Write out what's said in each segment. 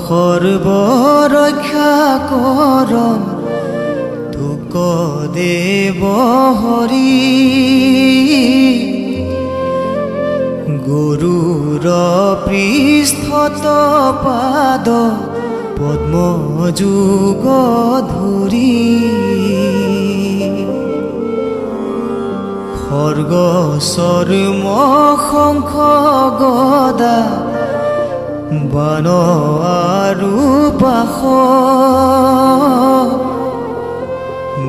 সৰ্বৰক্ষা কৰম তোক দেৱ হৰি গৰুৰ পৃষ্ঠত পাদ পদ্মযুগ ধৰি খৰ্গ চৰ্ম শংখ গদা বান আৰু পাশ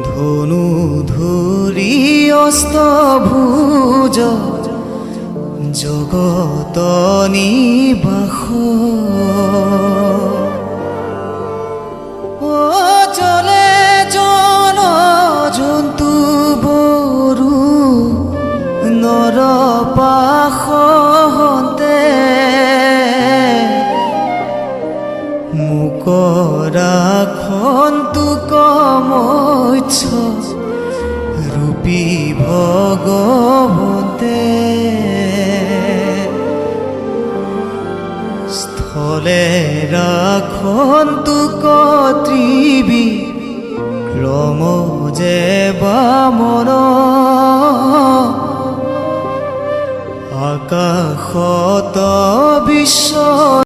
ধনু ধৰি অষ্টভুজ জগত নিবাস চলে জন জন্তু বৰু নৰ পাশতে মুকৰা খন্তুক মৎস্য ৰূপী ভগৱন্তে স্থলে ৰাখন্তুক ত্ৰিবিক্ৰম যে বামন আকাশত বিশ্ব